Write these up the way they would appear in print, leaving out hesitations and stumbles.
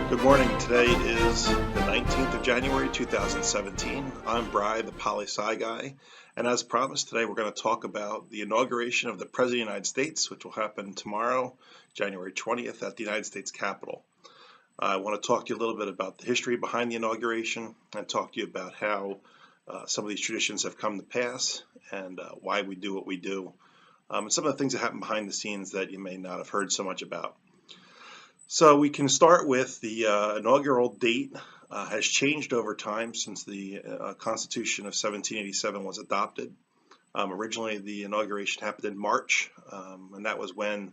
Good morning. Today is the 19th of January 2017. I'm Bri, the Poli Sci guy, and as promised, today we're going to talk about the inauguration of the President of the United States, which will happen tomorrow, January 20th, at the United States Capitol. I want to talk to you a little bit about the history behind the inauguration and talk to you about how some of these traditions have come to pass and why we do what we do, and some of the things that happen behind the scenes that you may not have heard so much about. So we can start with the inaugural date has changed over time since the Constitution of 1787 was adopted. Originally, the inauguration happened in March, and that was when it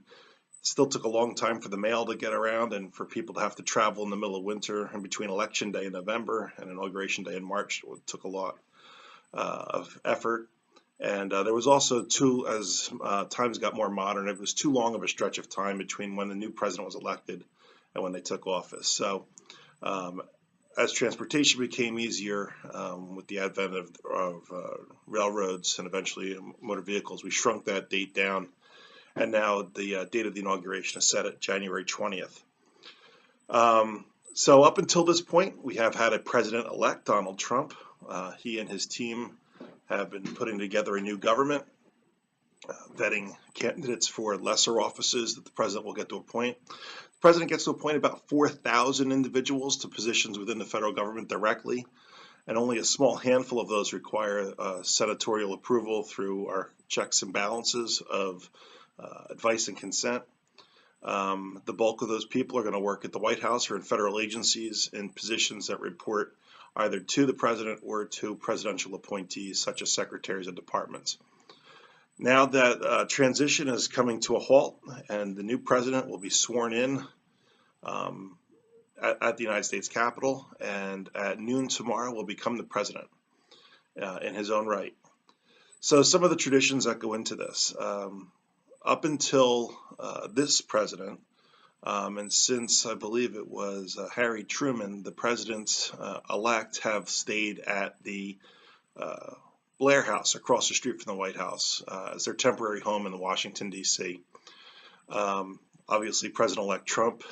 still took a long time for the mail to get around and for people to have to travel in the middle of winter and between Election Day in November and Inauguration Day in March. It took a lot of effort. And there was also as times got more modern, it was too long of a stretch of time between when the new president was elected and when they took office. So as transportation became easier with the advent of railroads and eventually motor vehicles, we shrunk that date down. And now the date of the inauguration is set at January 20th. So up until this point, we have had a president-elect, Donald Trump. He and his team have been putting together a new government, vetting candidates for lesser offices that the president will get to appoint. The president gets to appoint about 4,000 individuals to positions within the federal government directly, and only a small handful of those require senatorial approval through our checks and balances of advice and consent. The bulk of those people are going to work at the White House or in federal agencies in positions that report either to the president or to presidential appointees such as secretaries of departments. Now that transition is coming to a halt and the new president will be sworn in at the United States Capitol, and at noon tomorrow will become the president in his own right. So some of the traditions that go into this, up until this president, and since I believe it was Harry Truman, the presidents-elect have stayed at the Blair House across the street from the White House as their temporary home in Washington, D.C. Obviously, President-elect Trump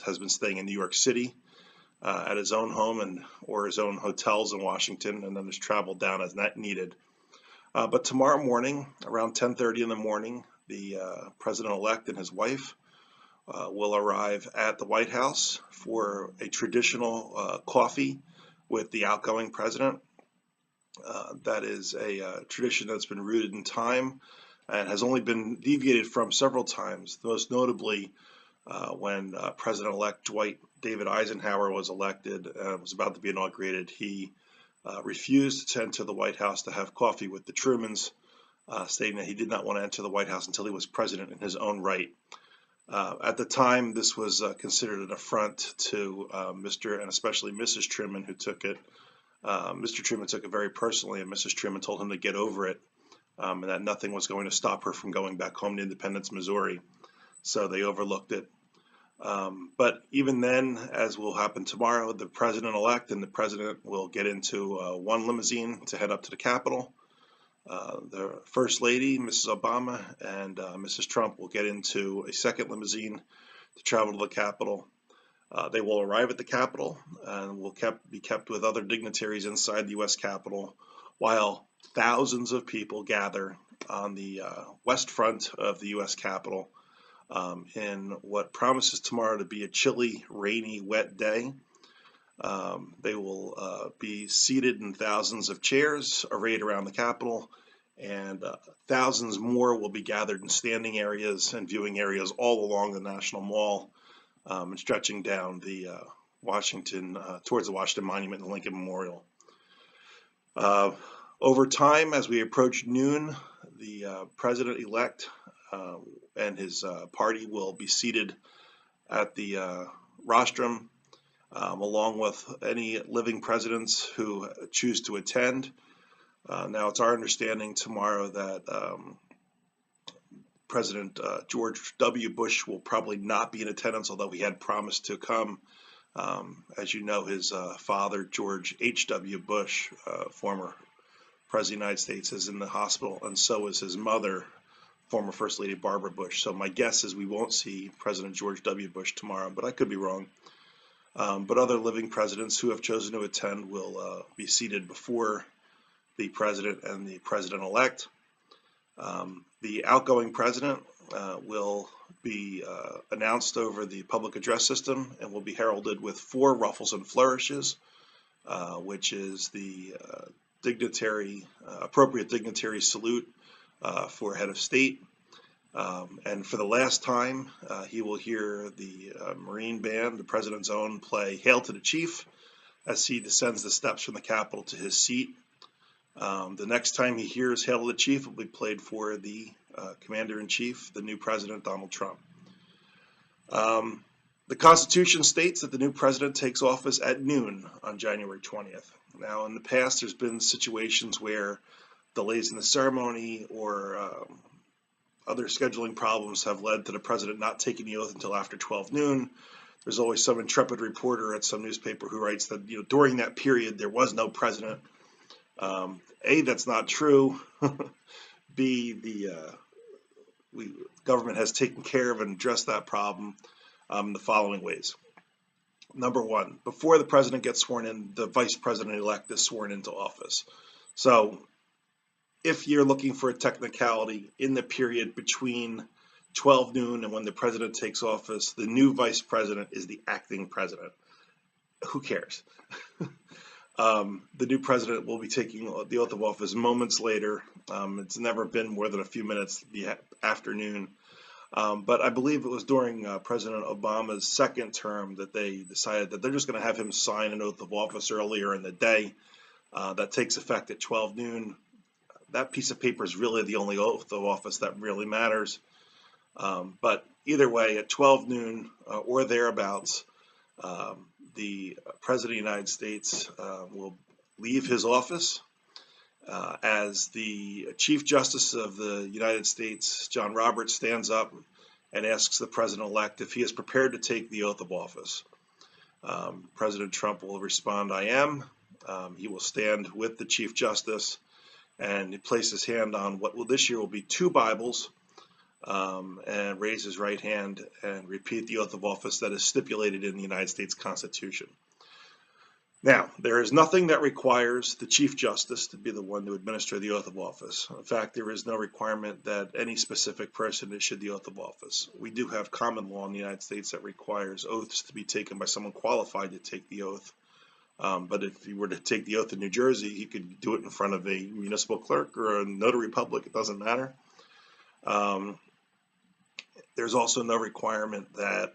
has been staying in New York City at his own home or his own hotels in Washington, and then has traveled down as needed. But tomorrow morning, around 10:30 in the morning, the president-elect and his wife will arrive at the White House for a traditional coffee with the outgoing president. That is a tradition that's been rooted in time and has only been deviated from several times, most notably when President-elect Dwight David Eisenhower was elected and was about to be inaugurated. He refused to enter the White House to have coffee with the Trumans, stating that he did not want to enter the White House until he was president in his own right. At the time, this was considered an affront to Mr. and especially Mrs. Truman, who took it. Mr. Truman took it very personally, and Mrs. Truman told him to get over it, and that nothing was going to stop her from going back home to Independence, Missouri. So they overlooked it. But even then, as will happen tomorrow, the president-elect and the president will get into one limousine to head up to the Capitol. The First Lady, Mrs. Obama, and Mrs. Trump will get into a second limousine to travel to the Capitol. They will arrive at the Capitol and will be kept with other dignitaries inside the U.S. Capitol while thousands of people gather on the west front of the U.S. Capitol in what promises tomorrow to be a chilly, rainy, wet day. They will be seated in thousands of chairs arrayed around the Capitol, and thousands more will be gathered in standing areas and viewing areas all along the National Mall and stretching down the Washington towards the Washington Monument and Lincoln Memorial. Over time, as we approach noon, the president-elect and his party will be seated at the rostrum, along with any living presidents who choose to attend. Now, it's our understanding tomorrow that President George W. Bush will probably not be in attendance, although he had promised to come. As you know, his father, George H.W. Bush, former President of the United States, is in the hospital, and so is his mother, former First Lady Barbara Bush. So my guess is we won't see President George W. Bush tomorrow, but I could be wrong. But other living presidents who have chosen to attend will be seated before the president and the president-elect. The outgoing president will be announced over the public address system and will be heralded with 4 ruffles and flourishes, which is the appropriate dignitary salute for head of state. And for the last time, he will hear the Marine Band, the president's own, play Hail to the Chief as he descends the steps from the Capitol to his seat. The next time he hears Hail to the Chief will be played for the Commander-in-Chief, the new President, Donald Trump. The Constitution states that the new president takes office at noon on January 20th. Now, in the past, there's been situations where delays in the ceremony or other scheduling problems have led to the president not taking the oath until after 12 noon. There's always some intrepid reporter at some newspaper who writes that during that period there was no president. A, that's not true. B, the government has taken care of and addressed that problem the following ways. Number one, before the president gets sworn in, the vice president-elect is sworn into office. So if you're looking for a technicality in the period between 12 noon and when the president takes office, the new vice president is the acting president. Who cares? The new president will be taking the oath of office moments later. It's never been more than a few minutes the afternoon. But I believe it was during President Obama's second term that they decided that they're just going to have him sign an oath of office earlier in the day. That takes effect at 12 noon. That piece of paper is really the only oath of office that really matters. But either way, at 12 noon or thereabouts, the President of the United States will leave his office as the Chief Justice of the United States, John Roberts, stands up and asks the President-elect if he is prepared to take the oath of office. President Trump will respond, "I am." He will stand with the Chief Justice and he places his hand on what this year will be 2 Bibles, and raise his right hand and repeat the oath of office that is stipulated in the United States Constitution. Now, there is nothing that requires the Chief Justice to be the one to administer the oath of office. In fact, there is no requirement that any specific person issue the oath of office. We do have common law in the United States that requires oaths to be taken by someone qualified to take the oath. But if he were to take the oath in New Jersey, he could do it in front of a municipal clerk or a notary public. It doesn't matter. There's also no requirement that,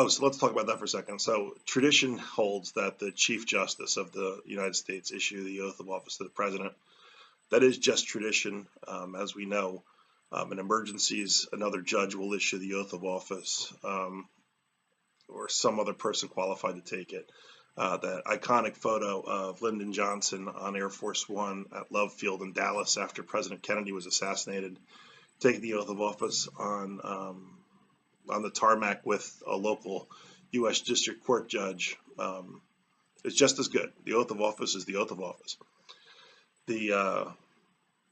so let's talk about that for a second. So tradition holds that the Chief Justice of the United States issue the oath of office to the President. That is just tradition. As we know, in emergencies, another judge will issue the oath of office, or some other person qualified to take it. That iconic photo of Lyndon Johnson on Air Force One at Love Field in Dallas after President Kennedy was assassinated, taking the oath of office on the tarmac with a local U.S. District Court judge, is just as good. The oath of office is the oath of office. The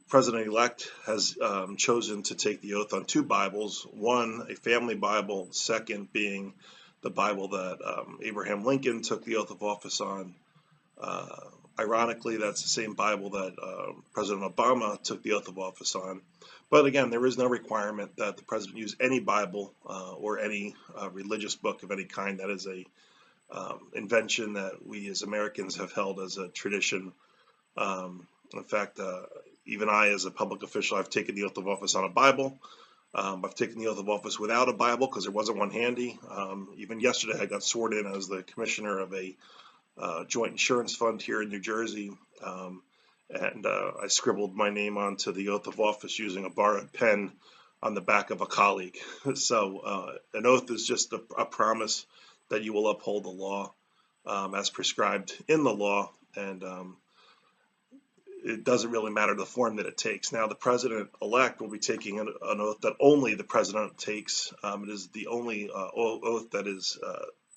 President-elect has chosen to take the oath on 2 Bibles, one a family Bible, second being the Bible that Abraham Lincoln took the oath of office on. Ironically, that's the same Bible that President Obama took the oath of office on. But again, there is no requirement that the president use any Bible or any religious book of any kind. That is a invention that we as Americans have held as a tradition. In fact, even I, as a public official, I've taken the oath of office on a Bible. I've taken the oath of office without a Bible because there wasn't one handy. Even yesterday, I got sworn in as the commissioner of a joint insurance fund here in New Jersey, and I scribbled my name onto the oath of office using a borrowed pen on the back of a colleague. So an oath is just a promise that you will uphold the law as prescribed in the law, and it doesn't really matter the form that it takes. Now, the president-elect will be taking an oath that only the president takes. It is the only oath that is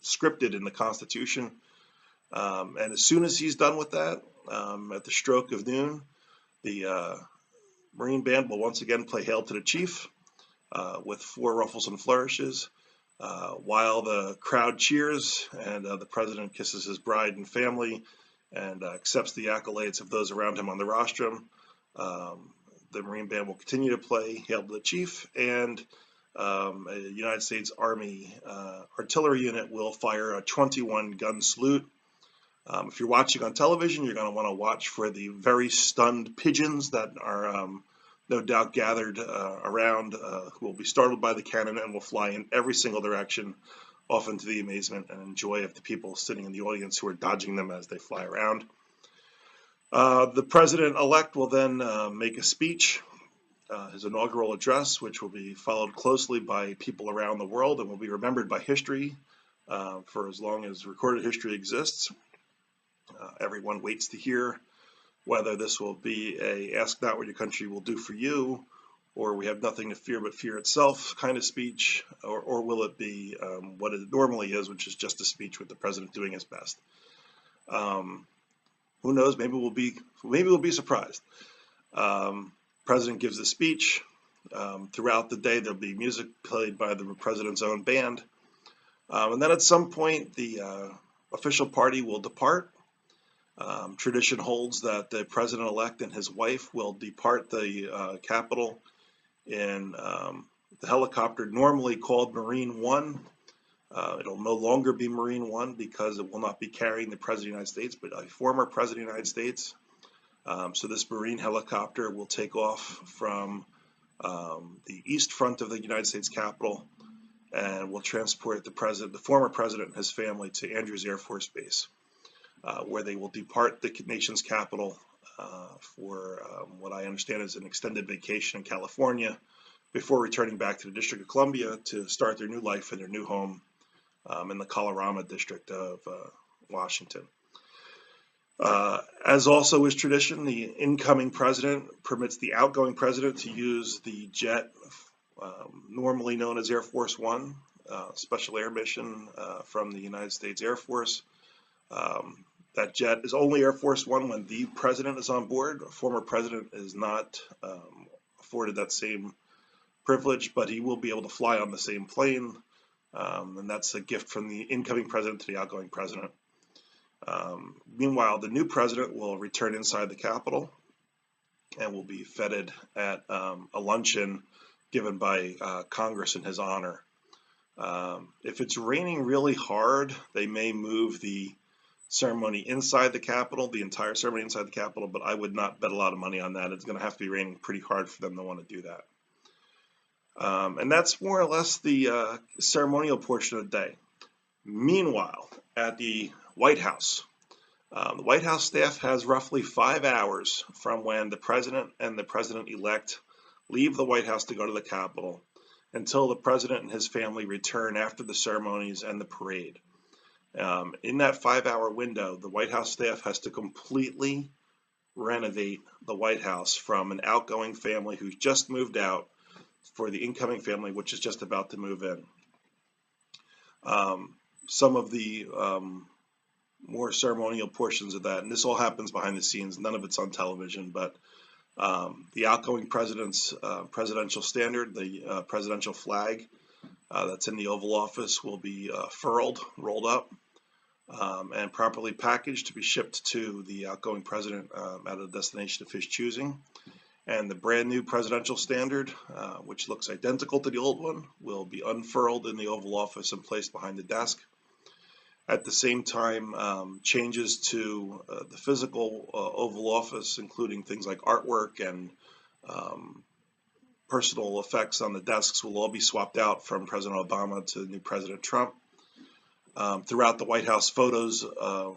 scripted in the Constitution. And as soon as he's done with that, at the stroke of noon, the Marine Band will once again play Hail to the Chief with 4 ruffles and flourishes. While the crowd cheers and the president kisses his bride and family and accepts the accolades of those around him on the rostrum, the Marine Band will continue to play Hail to the Chief, and a United States Army artillery unit will fire a 21-gun salute. If you're watching on television, you're going to want to watch for the very stunned pigeons that are no doubt gathered around, who will be startled by the cannon and will fly in every single direction, often to the amazement and joy of the people sitting in the audience who are dodging them as they fly around. The president-elect will then make a speech, his inaugural address, which will be followed closely by people around the world and will be remembered by history for as long as recorded history exists. Everyone waits to hear whether this will be a ask not what your country will do for you, or we have nothing to fear but fear itself kind of speech, or will it be what it normally is, which is just a speech with the president doing his best. Who knows? Maybe we'll be surprised. President gives a speech. Throughout the day, there'll be music played by the president's own band, and then at some point, the official party will depart. Tradition holds that the president-elect and his wife will depart the Capitol in the helicopter normally called Marine One. It'll no longer be Marine One because it will not be carrying the President of the United States, but a former President of the United States. So this Marine helicopter will take off from the east front of the United States Capitol and will transport the former president and his family to Andrews Air Force Base, where they will depart the nation's capital for what I understand is an extended vacation in California before returning back to the District of Columbia to start their new life in their new home in the Colorado district of Washington. As also is tradition, the incoming president permits the outgoing president to use the jet normally known as Air Force One, special air mission from the United States Air Force. That jet is only Air Force One when the president is on board. A former president is not afforded that same privilege, but he will be able to fly on the same plane, and that's a gift from the incoming president to the outgoing president. Meanwhile, the new president will return inside the Capitol and will be feted at a luncheon given by Congress in his honor. If it's raining really hard, they may move the ceremony inside the Capitol, the entire ceremony inside the Capitol, but I would not bet a lot of money on that. It's going to have to be raining pretty hard for them to want to do that. And that's more or less the ceremonial portion of the day. Meanwhile, at the White House, the White House staff has roughly 5 hours from when the president and the president-elect leave the White House to go to the Capitol until the president and his family return after the ceremonies and the parade. In that 5-hour window, the White House staff has to completely renovate the White House from an outgoing family who's just moved out for the incoming family, which is just about to move in. Some of the more ceremonial portions of that, and this all happens behind the scenes, none of it's on television, but the outgoing president's presidential standard, the presidential flag that's in the Oval Office, will be furled, rolled up, and properly packaged to be shipped to the outgoing president at a destination of his choosing. And the brand new presidential standard, which looks identical to the old one, will be unfurled in the Oval Office and placed behind the desk. At the same time, changes to the physical Oval Office, including things like artwork and personal effects on the desks, will all be swapped out from President Obama to the new President Trump. Throughout the White House, photos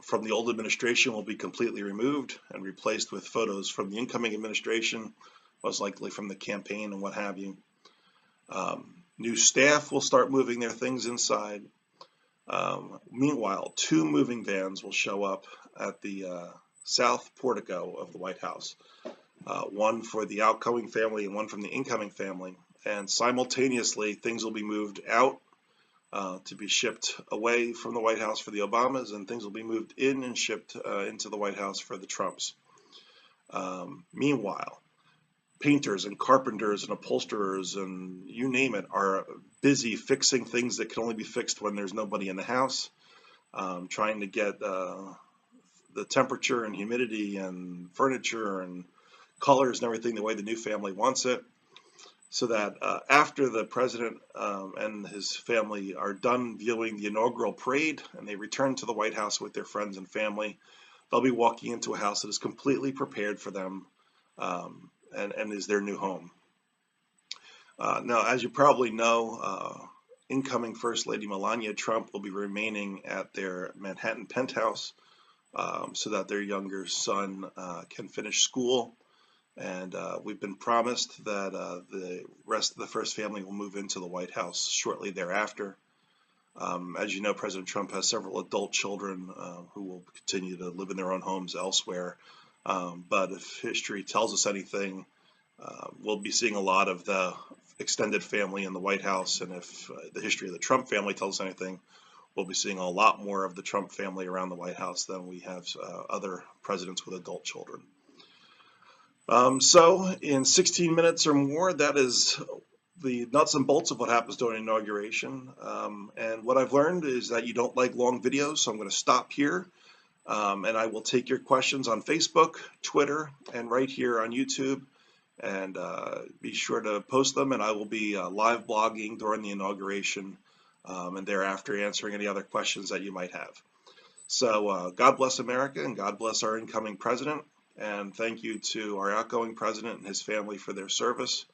from the old administration will be completely removed and replaced with photos from the incoming administration, most likely from the campaign and what have you. New staff will start moving their things inside. Meanwhile, 2 moving vans will show up at the south portico of the White House, one for the outgoing family and one from the incoming family, and simultaneously things will be moved out to be shipped away from the White House for the Obamas, and things will be moved in and shipped into the White House for the Trumps. Meanwhile, painters and carpenters and upholsterers and you name it are busy fixing things that can only be fixed when there's nobody in the house, trying to get the temperature and humidity and furniture and colors and everything the way the new family wants it, so that after the president and his family are done viewing the inaugural parade and they return to the White House with their friends and family, they'll be walking into a house that is completely prepared for them, and is their new home. Now, as you probably know, incoming First Lady Melania Trump will be remaining at their Manhattan penthouse so that their younger son can finish school. And we've been promised that the rest of the first family will move into the White House shortly thereafter. As you know, President Trump has several adult children who will continue to live in their own homes elsewhere. But if history tells us anything, we'll be seeing a lot of the extended family in the White House. And if the history of the Trump family tells us anything, we'll be seeing a lot more of the Trump family around the White House than we have other presidents with adult children. So in 16 minutes or more, that is the nuts and bolts of what happens during an inauguration. And what I've learned is that you don't like long videos, so I'm going to stop here. And I will take your questions on Facebook, Twitter, and right here on YouTube. And be sure to post them, and I will be live blogging during the inauguration and thereafter answering any other questions that you might have. So God bless America, and God bless our incoming president. And thank you to our outgoing president and his family for their service,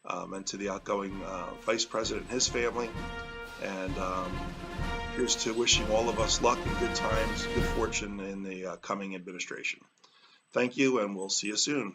and to the outgoing vice president and his family. And here's to wishing all of us luck and good times, good fortune in the coming administration. Thank you, and we'll see you soon.